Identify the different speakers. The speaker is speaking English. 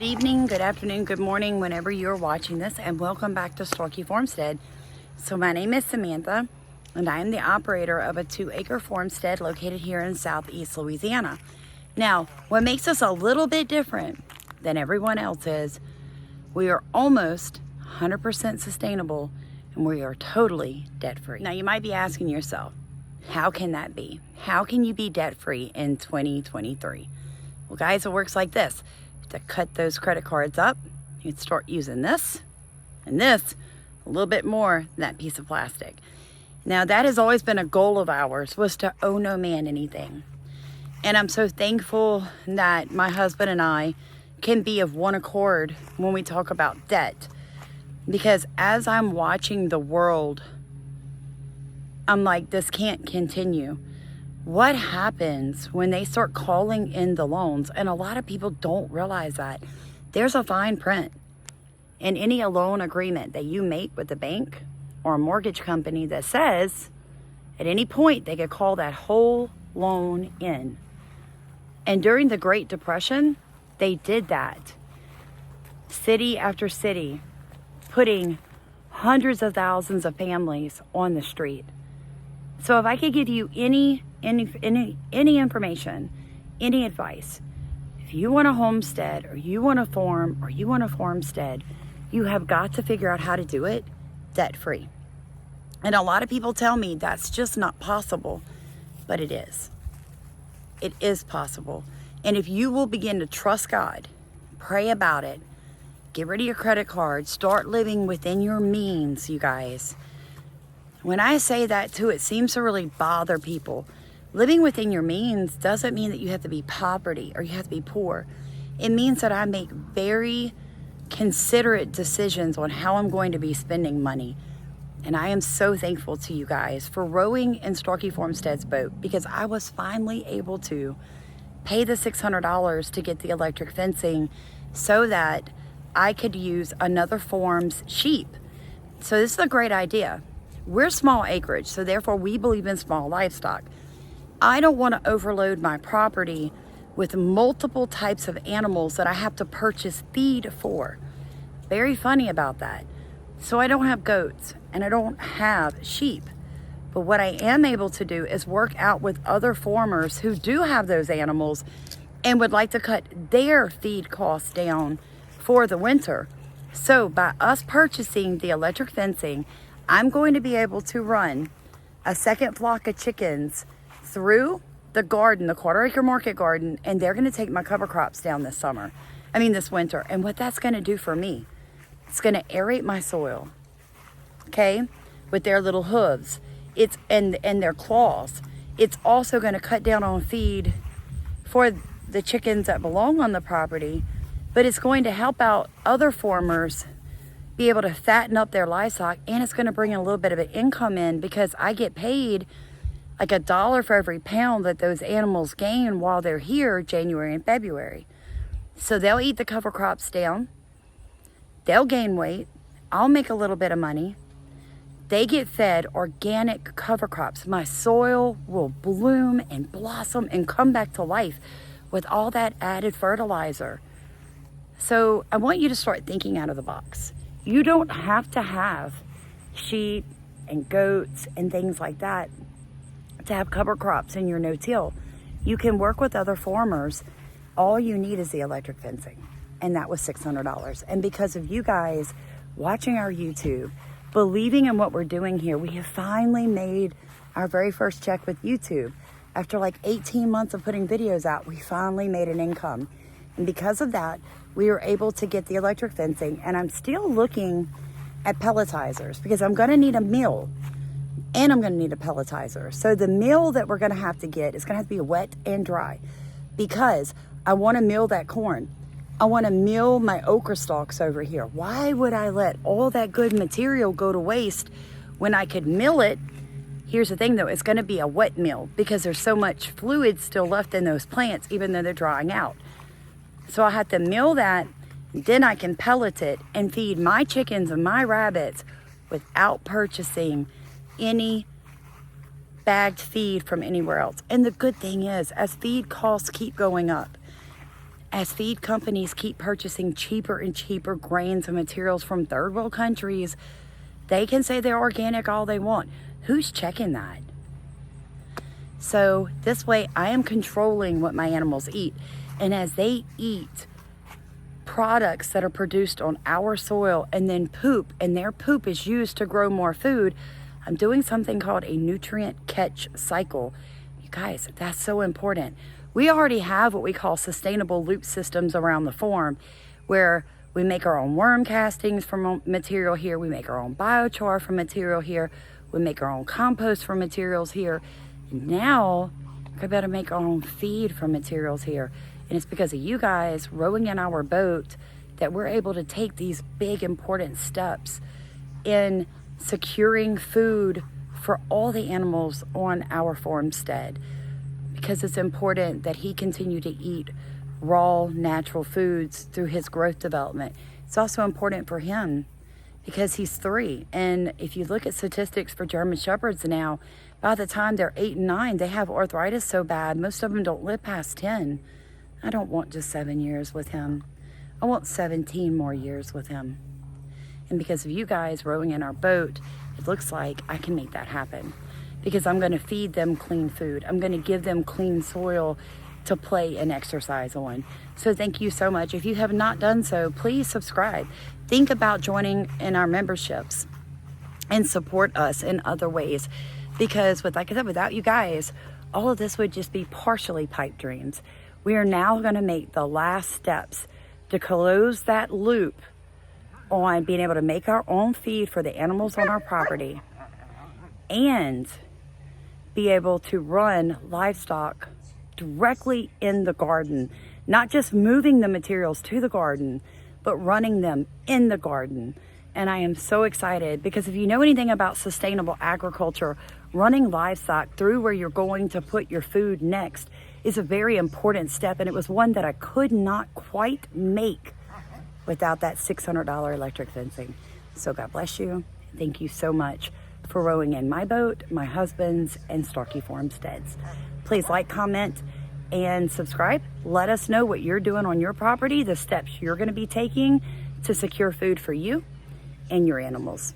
Speaker 1: Good evening, good afternoon, good morning, whenever you're watching this, and welcome back to Farmstead. So my name is Samantha, and I am the operator of a 2-acre farmstead located here in Southeast Louisiana. Now, what makes us a little bit different than everyone else is we are almost 100% sustainable, and we are totally debt-free. Now, you might be asking yourself, how can that be? How can you be debt-free in 2023? Well, guys, it works like this. To cut those credit cards up, you'd start using this and this a little bit more than that piece of plastic. Now, that has always been a goal of ours, was to owe no man anything. And I'm so thankful that my husband and I can be of one accord when we talk about debt. Because as I'm watching the world, I'm like, this can't continue. What happens when they start calling in the loans? And a lot of people don't realize that there's a fine print in any loan agreement that you make with the bank or a mortgage company that says at any point they could call that whole loan in. And during the Great Depression, they did that. City after city, putting hundreds of thousands of families on the street. So if I could give you any information, any advice, if you want a homestead or you want a farm or you want a farmstead, you have got to figure out how to do it debt-free. And a lot of people tell me that's just not possible, but it is. It is possible. And if you will begin to trust God, pray about it, get rid of your credit card, start living within your means, you guys. When I say that too, it seems to really bother people. Living within your means doesn't mean that you have to be poverty or you have to be poor. It means that I make very considerate decisions on how I'm going to be spending money. And I am so thankful to you guys for rowing in Starkey Farmstead's boat, because I was finally able to pay the $600 to get the electric fencing so that I could use another farm's sheep. So this is a great idea. We're small acreage, so therefore we believe in small livestock. I don't want to overload my property with multiple types of animals that I have to purchase feed for. Very funny about that. So I don't have goats and I don't have sheep. But what I am able to do is work out with other farmers who do have those animals and would like to cut their feed costs down for the winter. So by us purchasing the electric fencing, I'm going to be able to run a second flock of chickens through the garden, the 1/4-acre market garden, and they're going to take my cover crops down this winter. And what that's going to do for me, it's going to aerate my soil, okay, with their little hooves. And their claws. It's also going to cut down on feed for the chickens that belong on the property, but it's going to help out other farmers be able to fatten up their livestock, and it's going to bring a little bit of an income in, because I get paid like $1 for every pound that those animals gain while they're here January and February. So they'll eat the cover crops down, they'll gain weight, I'll make a little bit of money, they get fed organic cover crops. My soil will bloom and blossom and come back to life with all that added fertilizer. So I want you to start thinking out of the box. You don't have to have sheep and goats and things like that to have cover crops in your no-till. You can work with other farmers. All you need is the electric fencing, and that was $600. And because of you guys watching our YouTube, believing in what we're doing here, we have finally made our very first check with YouTube. After like 18 months of putting videos out, we finally made an income. And because of that, we were able to get the electric fencing, and I'm still looking at pelletizers because I'm going to need a mill and I'm going to need a pelletizer. So the mill that we're going to have to get is going to have to be wet and dry, because I want to mill that corn. I want to mill my okra stalks over here. Why would I let all that good material go to waste when I could mill it? Here's the thing though, it's going to be a wet mill because there's so much fluid still left in those plants, even though they're drying out. So I have to mill that, then I can pellet it and feed my chickens and my rabbits without purchasing any bagged feed from anywhere else. And the good thing is, as feed costs keep going up, As feed companies keep purchasing cheaper and cheaper grains and materials from third world countries, they can say they're organic all they want. Who's checking that? So this way I am controlling what my animals eat. And as they eat products that are produced on our soil and then poop, and their poop is used to grow more food, I'm doing something called a nutrient catch cycle. You guys, that's so important. We already have what we call sustainable loop systems around the farm, where we make our own worm castings from material here, we make our own biochar from material here, we make our own compost from materials here. And now we're about to make our own feed from materials here. And it's because of you guys rowing in our boat that we're able to take these big important steps in securing food for all the animals on our farmstead, because it's important that he continue to eat raw, natural foods through his growth development. It's also important for him because he's 3. And if you look at statistics for German Shepherds now, by the time they're 8 and 9, they have arthritis so bad, most of them don't live past 10. I don't want just 7 years with him. I want 17 more years with him. And because of you guys rowing in our boat, it looks like I can make that happen. Because I'm going to feed them clean food. I'm going to give them clean soil to play and exercise on. So thank you so much. If you have not done so, please subscribe. Think about joining in our memberships and support us in other ways. Because like I said, without you guys, all of this would just be partially pipe dreams. We are now going to make the last steps to close that loop on being able to make our own feed for the animals on our property and be able to run livestock directly in the garden, not just moving the materials to the garden, but running them in the garden. And I am so excited because if you know anything about sustainable agriculture, running livestock through where you're going to put your food next is a very important step. And it was one that I could not quite make without that $600 electric fencing. So God bless you. Thank you so much for rowing in my boat, my husband's, and Starkey Farmstead's. Please like, comment, and subscribe. Let us know what you're doing on your property, the steps you're going to be taking to secure food for you and your animals.